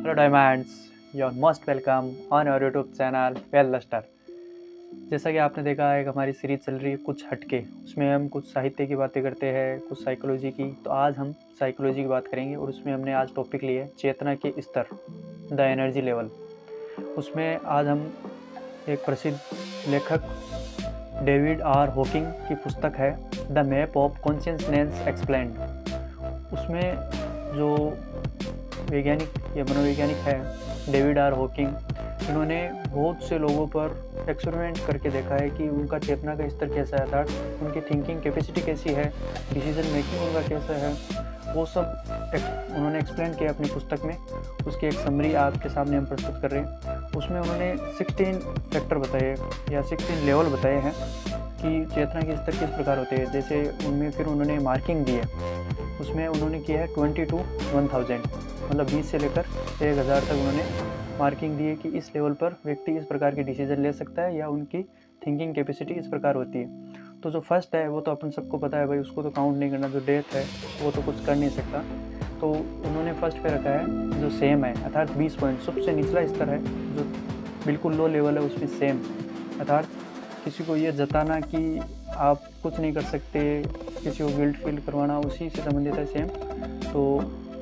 Hello Diamonds, you're most welcome on our YouTube channel Well Luster. जैसा कि आपने देखा है, हमारी सीरीज चल रही है कुछ हटके। उसमें हम कुछ साहित्य की बातें करते हैं, कुछ साइकोलॉजी की। तो आज हम साइकोलॉजी की बात करेंगे और उसमें हमने आज टॉपिक लिया है चेतना के स्तर, द एनर्जी लेवल। उसमें आज हम एक प्रसिद्ध लेखक डेविड आर हॉकिंग की पुस्तक है the map of consciousness explained. उसमें जो वैज्ञानिक या मनोवैज्ञानिक है डेविड आर हॉकिंग, इन्होंने बहुत से लोगों पर एक्सपेरिमेंट करके देखा है कि उनका चेतना का स्तर कैसा है, अर्थात उनकी थिंकिंग कैपेसिटी कैसी है, डिसीजन मेकिंग उनका कैसा है, वो सब उन्होंने एक्सप्लेन किया अपनी पुस्तक में। उसकी एक समरी आपके सामने हम प्रस्तुत कर रहे हैं। उसमें उन्होंने 16 फैक्टर बताए या 16 लेवल बताए हैं कि चेतना के स्तर किस प्रकार होते हैं। जैसे उनमें फिर उन्होंने मार्किंग दी है। उसमें उन्होंने किया है 20 to 1000, मतलब 20 से लेकर 1000 तक उन्होंने मार्किंग दी है कि इस लेवल पर व्यक्ति इस प्रकार के डिसीजन ले सकता है या उनकी थिंकिंग कैपेसिटी इस प्रकार होती है। तो जो फर्स्ट है वो तो अपन सबको पता है भाई, उसको तो काउंट नहीं करना। जो डेथ है वो तो कुछ कर नहीं सकता। तो उन्होंने फर्स्ट पे रखा है जो सेम है, अर्थात 20 पॉइंट सबसे निचला स्तर है। जो बिल्कुल लो लेवल है उसमें सेम, अर्थात किसी को ये जताना कि आप कुछ नहीं कर सकते, किसी को गिल्ट फील करवाना, उसी से संबंधित है सेम। तो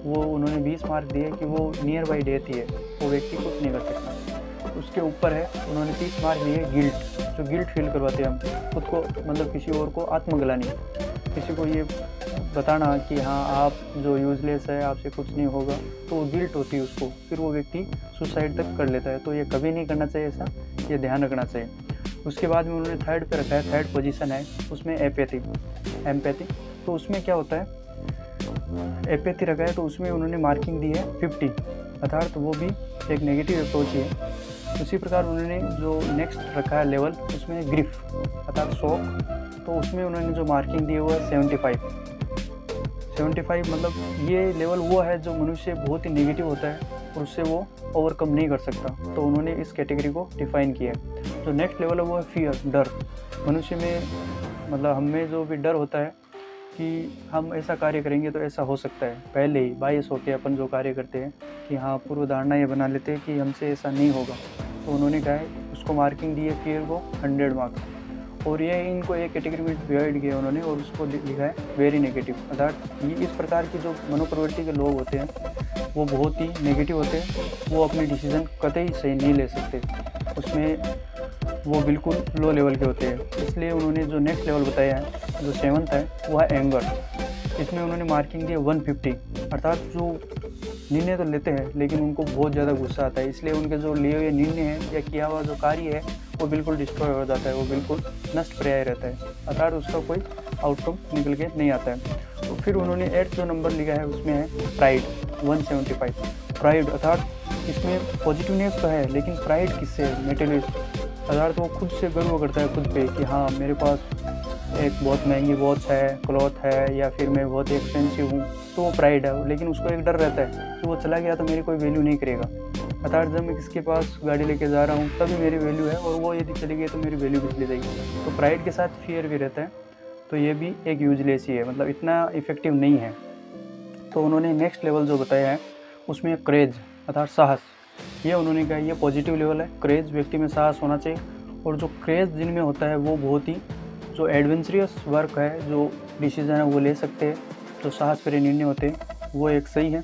वो उन्होंने 20 मार्क दिए कि वो नियर बाई डेथ ही है, वो व्यक्ति कुछ नहीं कर सकता। उसके ऊपर है उन्होंने 30 मार्क दिए गिल्ट, जो गिल्ट फील करवाते हैं हम खुद को, मतलब किसी और को आत्मग्लानि, किसी को ये बताना कि हाँ आप जो यूजलेस है, आपसे कुछ नहीं होगा, तो वो गिल्ट होती है उसको, फिर वो व्यक्ति सुसाइड तक कर लेता है। तो ये कभी नहीं करना चाहिए, ऐसा ये ध्यान रखना चाहिए। उसके बाद में उन्होंने थर्ड पे रखा है, थर्ड पोजीशन है उसमें एम्पैथी। तो उसमें क्या होता है, एम्पैथी रखा है तो उसमें उन्होंने मार्किंग दी है 50, अर्थात तो वो भी एक नेगेटिव अप्रोच ही है। उसी प्रकार उन्होंने जो नेक्स्ट रखा है लेवल, उसमें ग्रिफ अर्थात शोक। तो उसमें उन्होंने जो मार्किंग दी है वो है 75, मतलब ये लेवल वो है जो मनुष्य बहुत ही नेगेटिव होता है और उससे वो ओवरकम नहीं कर सकता। तो उन्होंने इस कैटेगरी को डिफाइन किया है। जो नेक्स्ट लेवल है वो है फियर, डर। मनुष्य में, मतलब हमें जो भी डर होता है कि हम ऐसा कार्य करेंगे तो ऐसा हो सकता है, पहले ही बायस होकर अपन जो कार्य करते हैं कि हाँ पूर्व धारणा ये बना लेते हैं कि हमसे ऐसा नहीं होगा। तो उन्होंने कहा है उसको मार्किंग दी है फियर को 100 मार्क्स। और ये इनको एक कैटेगरी में डिवाइड किया उन्होंने और उसको लिखा है वेरी नेगेटिव, अर्थात ये इस प्रकार की जो मनोप्रवृत्ति के लोग होते हैं वो बहुत ही नेगेटिव होते हैं, वो अपने डिसीजन कतई सही नहीं ले सकते, उसमें वो बिल्कुल लो लेवल के होते हैं। इसलिए उन्होंने जो नेक्स्ट लेवल बताया है, जो 7th है, वो है एंगर। इसमें उन्होंने मार्किंग दी है 150, अर्थात जो निर्णय तो लेते हैं लेकिन उनको बहुत ज़्यादा गुस्सा आता है, इसलिए उनके जो लिए हुए निर्णय हैं या किया हुआ जो कार्य है वो बिल्कुल डिस्ट्रॉय हो जाता है, वो बिल्कुल नष्ट पर्याय रहता है, अर्थात उसका कोई आउटकम निकल के नहीं आता है। तो फिर उन्होंने 8th जो नंबर लिखा है उसमें है प्राइड 175। प्राइड अर्थात इसमें पॉजिटिवनेस तो है लेकिन प्राइड किससे है, मेटेरियलिस्ट, अर्थात वो खुद से गर्व करता है खुद पे कि हाँ मेरे पास एक बहुत महंगी वॉच है, क्लॉथ है, या फिर मैं बहुत एक्सपेंसिव हूँ, तो वो प्राइड है। लेकिन उसको एक डर रहता है कि वो चला गया तो मेरी कोई वैल्यू नहीं करेगा, अर्थात जब मैं किसके पास गाड़ी लेके जा रहा हूँ तभी मेरी वैल्यू है, और वो यदि चली गई तो मेरी वैल्यू भी चली जाएगी। तो प्राइड के साथ फियर भी रहता है, तो ये भी एक यूजलेस ही है, मतलब इतना इफेक्टिव नहीं है। तो उन्होंने नेक्स्ट लेवल जो बताया है उसमें क्रेज अर्थात साहस, ये उन्होंने कहा ये पॉजिटिव लेवल है। क्रेज, व्यक्ति में साहस होना चाहिए, और जो क्रेज जिनमें होता है वो बहुत ही जो एडवेंचरस वर्क है, जो डिसीजन है वो ले सकते हैं, जो साहस भरे निर्णय होते हैं वो एक सही है।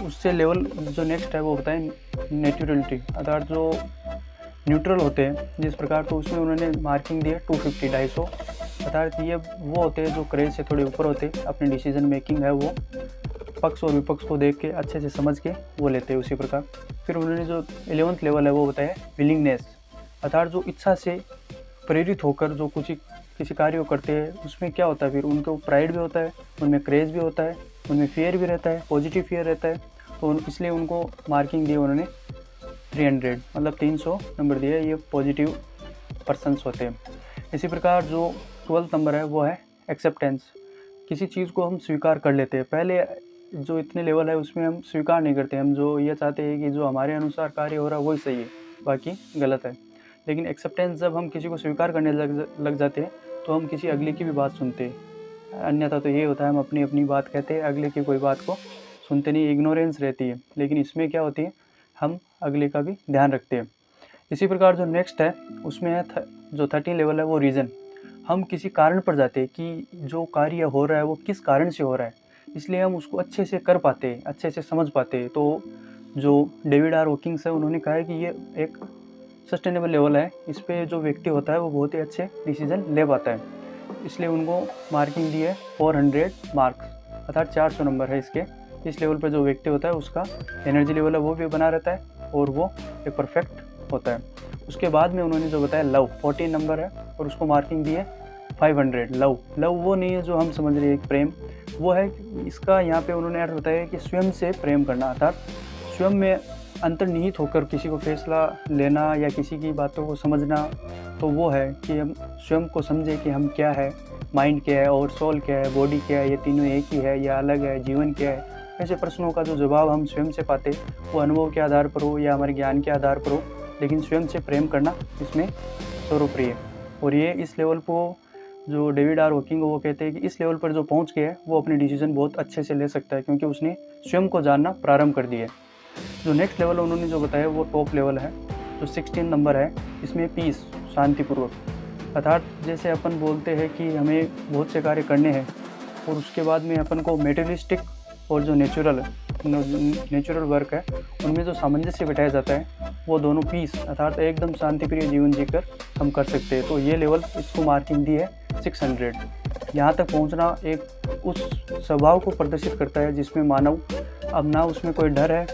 उससे लेवल जो नेक्स्ट है वो बताएं नेचुरलिटी, अर्थात जो न्यूट्रल होते हैं जिस प्रकार, तो उसमें उन्होंने मार्किंग दी है 250, 250, अर्थात ये वो होते हैं जो क्रेज से थोड़े ऊपर होते हैं, अपनी डिसीजन मेकिंग है वो पक्ष और विपक्ष को देख के अच्छे से समझ के वो लेते हैं उसी प्रकार। फिर उन्होंने जो 11th लेवल है वो बताया विलिंगनेस, अर्थात जो इच्छा से प्रेरित होकर जो कुछ किसी कार्य को करते हैं, उसमें क्या होता है फिर उनको प्राइड भी होता है, उनमें क्रेज भी होता है, उनमें फियर भी रहता है, पॉजिटिव फियर रहता है। तो इसलिए उनको मार्किंग दी उन्होंने 300, मतलब 300 नंबर दिए, ये पॉजिटिव पर्सन्स होते हैं। इसी प्रकार जो 12th नंबर है वो है एक्सेप्टेंस, किसी चीज़ को हम स्वीकार कर लेते हैं। पहले जो इतने लेवल है उसमें हम स्वीकार नहीं करते, हम जो ये चाहते हैं कि जो हमारे अनुसार कार्य हो रहा है वही सही है, बाकी गलत है। लेकिन एक्सेप्टेंस जब हम किसी को स्वीकार करने लग जाते हैं तो हम किसी अगले की भी बात सुनते हैं, अन्यथा तो ये होता है हम अपनी अपनी बात कहते हैं, अगले की कोई बात को सुनते नहीं, इग्नोरेंस रहती है। लेकिन इसमें क्या होती है, हम अगले का भी ध्यान रखते हैं। इसी प्रकार जो नेक्स्ट है उसमें है जो 13 लेवल है वो रीज़न। हम किसी कारण पर जाते हैं कि जो कार्य हो रहा है वो किस कारण से हो रहा है, इसलिए हम उसको अच्छे से कर पाते हैं, अच्छे से समझ पाते हैं। तो जो डेविड आर वॉकिंग्स है उन्होंने कहा है कि ये एक सस्टेनेबल लेवल है, इस पे जो व्यक्ति होता है वो बहुत ही अच्छे डिसीजन ले पाता है। इसलिए उनको मार्किंग दी है 400 मार्क्स, अर्थात 400 नंबर है इसके। इस लेवल पर जो व्यक्ति होता है उसका एनर्जी लेवल है वो भी बना रहता है और वो एक परफेक्ट होता है। उसके बाद में उन्होंने जो बताया लव 14 नंबर है और उसको मार्किंग दी है 500। लव वो नहीं है जो हम समझ रहे हैं प्रेम, वो है इसका यहाँ पे उन्होंने अर्थ बताया कि स्वयं से प्रेम करना, अर्थात स्वयं में अंतर्निहित होकर किसी को फैसला लेना या किसी की बातों को समझना। तो वो है कि हम स्वयं को समझें कि हम क्या है, माइंड क्या है और सोल क्या है, बॉडी क्या है, ये तीनों एक ही है या अलग है, जीवन क्या है। ऐसे प्रश्नों का जो जवाब हम स्वयं से पाते वो अनुभव के आधार पर हो या हमारे ज्ञान के आधार पर हो, लेकिन स्वयं से प्रेम करना इसमें सर्वप्रिय। और ये इस लेवल को जो डेविड आर वॉकिंग वो कहते हैं कि इस लेवल पर जो पहुंच गया है वो अपने डिसीजन बहुत अच्छे से ले सकता है, क्योंकि उसने स्वयं को जानना प्रारंभ कर दिया है। जो नेक्स्ट लेवल उन्होंने जो बताया वो टॉप लेवल है, जो 16 नंबर है। इसमें पीस, शांतिपूर्वक, अर्थात जैसे अपन बोलते हैं कि हमें बहुत से कार्य करने हैं और उसके बाद में अपन को मेटेरियलिस्टिक और जो नेचुरल वर्क है उनमें जो सामंजस्य बिठाया जाता है वो दोनों पीस अर्थात एकदम शांतिप्रिय जीवन जीकर हम कर सकते हैं। तो ये लेवल इसको मार्किंग दी है 600। यहाँ तक पहुँचना एक उस स्वभाव को प्रदर्शित करता है जिसमें मानव अब ना उसमें कोई डर है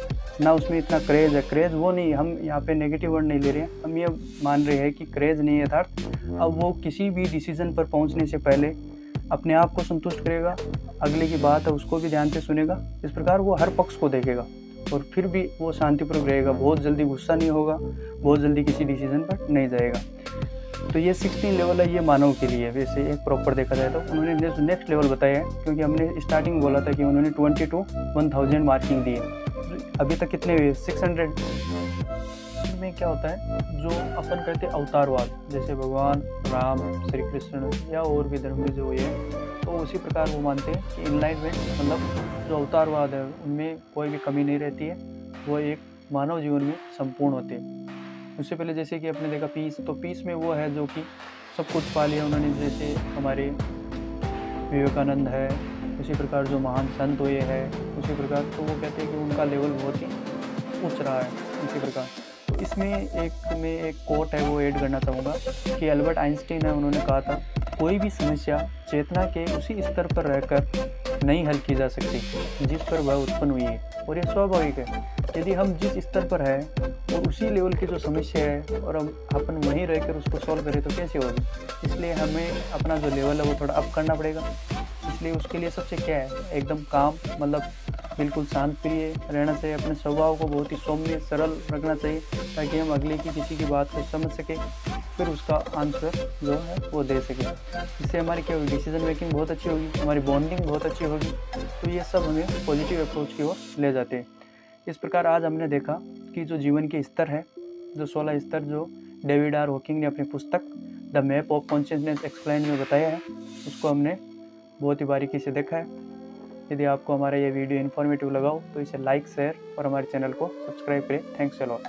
ना उसमें इतना क्रेज़ है। क्रेज़ वो नहीं, हम यहाँ पे नेगेटिव वर्ड नहीं ले रहे हैं, हम ये मान रहे हैं कि क्रेज़ नहीं है, अर्थात अब वो किसी भी डिसीजन पर पहुँचने से पहले अपने आप को संतुष्ट करेगा, अगले की बात है उसको भी ध्यान से सुनेगा। इस प्रकार वो हर पक्ष को देखेगा और फिर भी वो शांतिपूर्वक रहेगा, बहुत जल्दी गुस्सा नहीं होगा, बहुत जल्दी किसी डिसीजन पर नहीं जाएगा। तो ये 16 लेवल है, ये मानव के लिए वैसे एक प्रॉपर देखा जाए तो। उन्होंने नेक्स्ट लेवल बताया है, क्योंकि हमने स्टार्टिंग बोला था कि उन्होंने 20 to 1000 मार्किंग दी है, अभी तक कितने हुए 600 में। क्या होता है जो अपन कहते हैं अवतारवाद, जैसे भगवान राम, श्री कृष्ण या और भी धर्म में जो है तो उसी प्रकार वो मानते हैं कि इनलाइनमेंट मतलब जो अवतारवाद है उनमें कोई भी कमी नहीं रहती है, वो एक मानव जीवन में संपूर्ण होते हैं। उससे पहले जैसे कि आपने देखा पीस, तो पीस में वो है जो कि सब कुछ पा लिया उन्होंने, जैसे हमारे विवेकानंद है, उसी प्रकार जो महान संत हुए हैं उसी प्रकार। तो वो कहते हैं कि उनका लेवल बहुत ही उच्च रहा है इसी प्रकार। तो इसमें मैं एक कोट है वो ऐड करना चाहूँगा कि अल्बर्ट आइंस्टीन है, उन्होंने कहा था कोई भी समस्या चेतना के उसी स्तर पर रहकर नहीं हल की जा सकती जिस पर वह उत्पन्न हुई है, और ये स्वाभाविक है। यदि हम जिस स्तर पर है और उसी लेवल की जो समस्या है और हम अपन वहीं रहकर उसको सॉल्व करें तो कैसे होगी। इसलिए हमें अपना जो लेवल है वो थोड़ा अप करना पड़ेगा। इसलिए उसके लिए सबसे क्या है, एकदम काम मतलब बिल्कुल शांत प्रिय रहना चाहिए, अपने स्वभाव को बहुत ही सौम्य सरल रखना चाहिए ताकि हम अगले की किसी की बात को समझ सकें, फिर उसका आंसर जो है वो दे सकें। इससे हमारी क्या होगी, डिसीजन मेकिंग बहुत अच्छी होगी, हमारी बॉन्डिंग बहुत अच्छी होगी। तो ये सब हमें पॉजिटिव अप्रोच की ओर ले जाते हैं। इस प्रकार आज हमने देखा कि जो जीवन के स्तर है, जो 16 स्तर जो डेविड आर वॉकिंग ने अपनी पुस्तक the map of consciousness explain में बताया है, उसको हमने बहुत ही बारीकी से देखा है। यदि आपको हमारा ये वीडियो इन्फॉर्मेटिव लगा हो तो इसे लाइक, शेयर और हमारे चैनल को सब्सक्राइब करें। Thanks a lot.